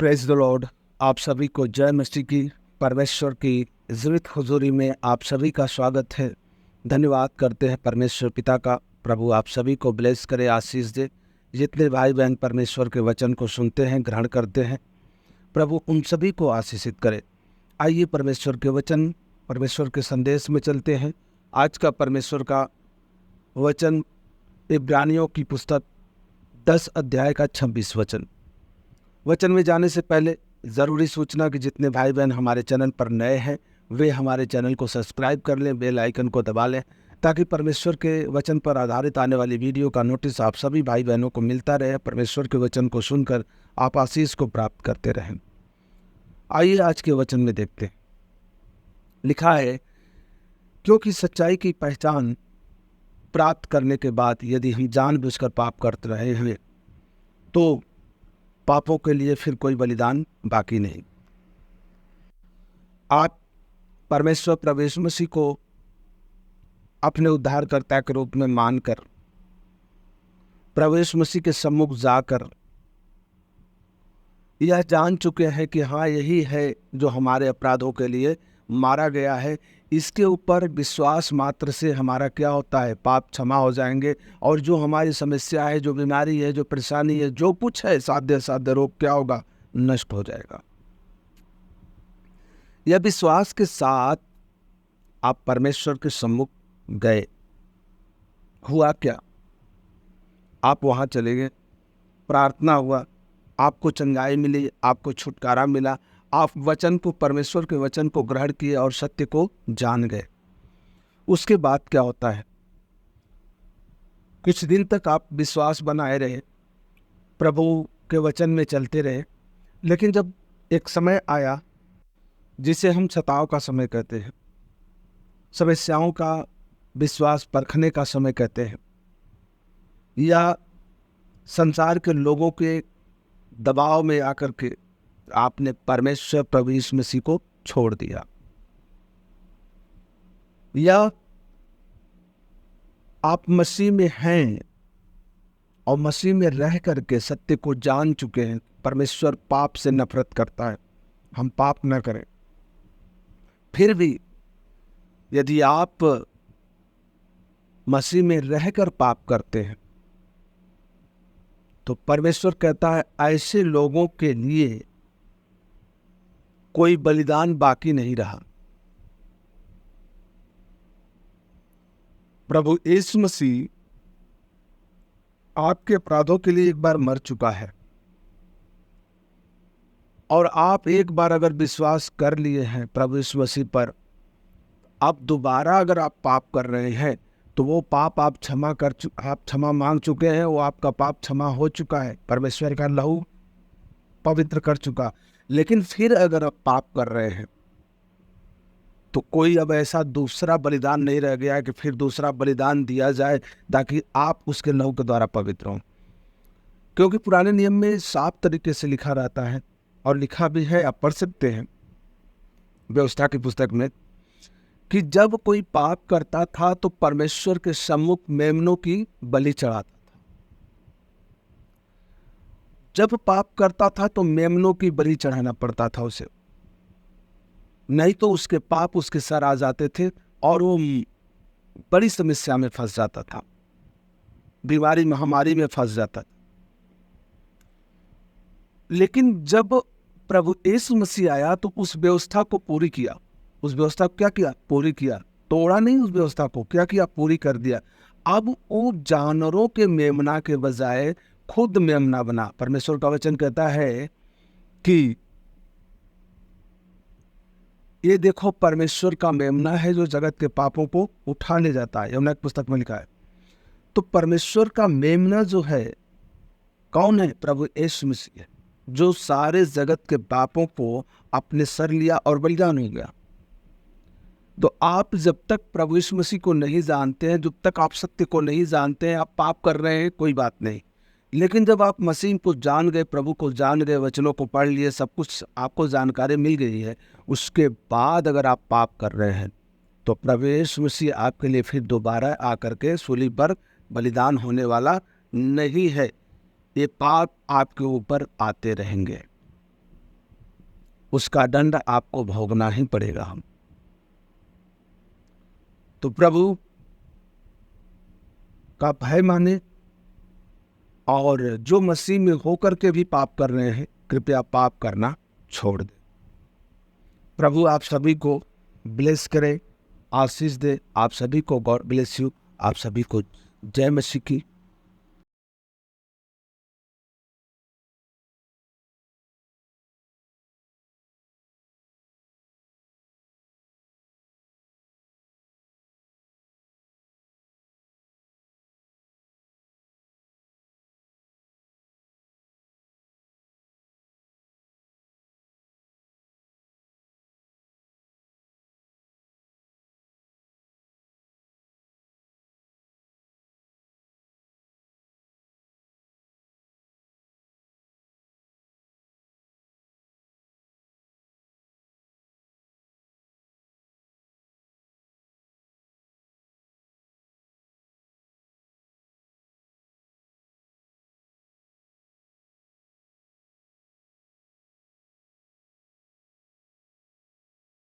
Praise the Lord. आप सभी को जय मसीह की। परमेश्वर की जीवित हुजूरी में आप सभी का स्वागत है। धन्यवाद करते हैं परमेश्वर पिता का। प्रभु आप सभी को ब्लेस करे, आशीष दे। जितने भाई बहन परमेश्वर के वचन को सुनते हैं, ग्रहण करते हैं, प्रभु उन सभी को आशीषित करे। आइए परमेश्वर के वचन, परमेश्वर के संदेश में चलते हैं। आज का परमेश्वर का वचन इब्रानियों की पुस्तक 10 अध्याय का 26 वचन। वचन में जाने से पहले ज़रूरी सूचना कि जितने भाई बहन हमारे चैनल पर नए हैं वे हमारे चैनल को सब्सक्राइब कर लें, बेल आइकन को दबा लें, ताकि परमेश्वर के वचन पर आधारित आने वाली वीडियो का नोटिस आप सभी भाई बहनों को मिलता रहे। परमेश्वर के वचन को सुनकर आप आशीष को प्राप्त करते रहें। आइए आज के वचन में देखते हैं। लिखा है, क्योंकि सच्चाई की पहचान प्राप्त करने के बाद यदि हम जानबूझकर पाप करते रहे हैं तो पापों के लिए फिर कोई बलिदान बाकी नहीं। आप परमेश्वर प्रभु यीशु मसीह को अपने उद्धारकर्ता के रूप में मानकर प्रभु यीशु मसीह के सम्मुख जाकर यह जान चुके हैं कि हाँ, यही है जो हमारे अपराधों के लिए मारा गया है। इसके ऊपर विश्वास मात्र से हमारा क्या होता है, पाप क्षमा हो जाएंगे और जो हमारी समस्या है, जो बीमारी है, जो परेशानी है, जो कुछ है, साध्य रोग क्या होगा, नष्ट हो जाएगा। यह विश्वास के साथ आप परमेश्वर के सम्मुख गए। हुआ क्या? आप वहां चले गए, प्रार्थना हुआ, आपको चंगाई मिली, आपको छुटकारा मिला, आप वचन को, परमेश्वर के वचन को ग्रहण किए और सत्य को जान गए। उसके बाद क्या होता है? कुछ दिन तक आप विश्वास बनाए रहे, प्रभु के वचन में चलते रहे, लेकिन जब एक समय आया जिसे हम छताव का समय कहते हैं, समस्याओं का विश्वास परखने का समय कहते हैं, या संसार के लोगों के दबाव में आकर के आपने परमेश्वर प्रभु यीशु मसीह को छोड़ दिया, या आप मसीह में हैं और मसीह में रह करके सत्य को जान चुके हैं। परमेश्वर पाप से नफरत करता है, हम पाप न करें। फिर भी यदि आप मसीह में रहकर पाप करते हैं तो परमेश्वर कहता है ऐसे लोगों के लिए कोई बलिदान बाकी नहीं रहा। प्रभु यीशु मसीह आपके अपराधों के लिए एक बार मर चुका है और आप एक बार अगर विश्वास कर लिए हैं प्रभु यीशु मसीह पर, अब दोबारा अगर आप पाप कर रहे हैं तो वो पाप आप क्षमा मांग चुके हैं, वो आपका पाप क्षमा हो चुका है, परमेश्वर का लहू पवित्र कर चुका। लेकिन फिर अगर आप पाप कर रहे हैं तो कोई अब ऐसा दूसरा बलिदान नहीं रह गया है कि फिर दूसरा बलिदान दिया जाए ताकि आप उसके लहू के द्वारा पवित्र हों। क्योंकि पुराने नियम में साफ तरीके से लिखा रहता है, और लिखा भी है, आप पढ़ सकते हैं व्यवस्था की पुस्तक में, कि जब कोई पाप करता था तो परमेश्वर के सम्मुख मेमनों की बलि चढ़ाता था। जब पाप करता था तो मेमनों की बलि चढ़ाना पड़ता था उसे, नहीं तो उसके पाप उसके सर आ जाते थे और वो बड़ी समस्या में फंस जाता था, बीमारी महामारी में फंस जाता था। लेकिन जब प्रभु यीशु मसीह आया तो उस व्यवस्था को पूरी किया। उस व्यवस्था को क्या किया? पूरी किया। तोड़ा नहीं, उस व्यवस्था को क्या किया? पूरी कर दिया। अब वो जानवरों के मेमना के बजाय खुद मेमना बना। परमेश्वर का वचन कहता है कि ये देखो परमेश्वर का मेमना है जो जगत के पापों को उठा ले जाता है। यमुना की पुस्तक में लिखा है। तो परमेश्वर का मेमना जो है कौन है? प्रभु यीशु मसीह है, जो सारे जगत के पापों को अपने सर लिया और बलिदान हो गया। तो आप जब तक प्रभु यीशु मसीह को नहीं जानते हैं, जब तक आप सत्य को नहीं जानते हैं, आप पाप कर रहे हैं, कोई बात नहीं। लेकिन जब आप मसीह को जान गए, प्रभु को जान गए, वचनों को पढ़ लिए, सब कुछ आपको जानकारी मिल गई है, उसके बाद अगर आप पाप कर रहे हैं तो प्रभु यीशु मसीह आपके लिए फिर दोबारा आकर के सूली पर बलिदान होने वाला नहीं है। ये पाप आपके ऊपर आते रहेंगे। उसका दंड आपको भोगना ही पड़ेगा। हम तो प्रभु का भय माने, और जो मसीह में होकर के भी पाप कर रहे हैं, कृपया पाप करना छोड़ दें। प्रभु आप सभी को ब्लेस करे, आशीष दे। आप सभी को गॉड ब्लेस यू। आप सभी को जय मसीह की।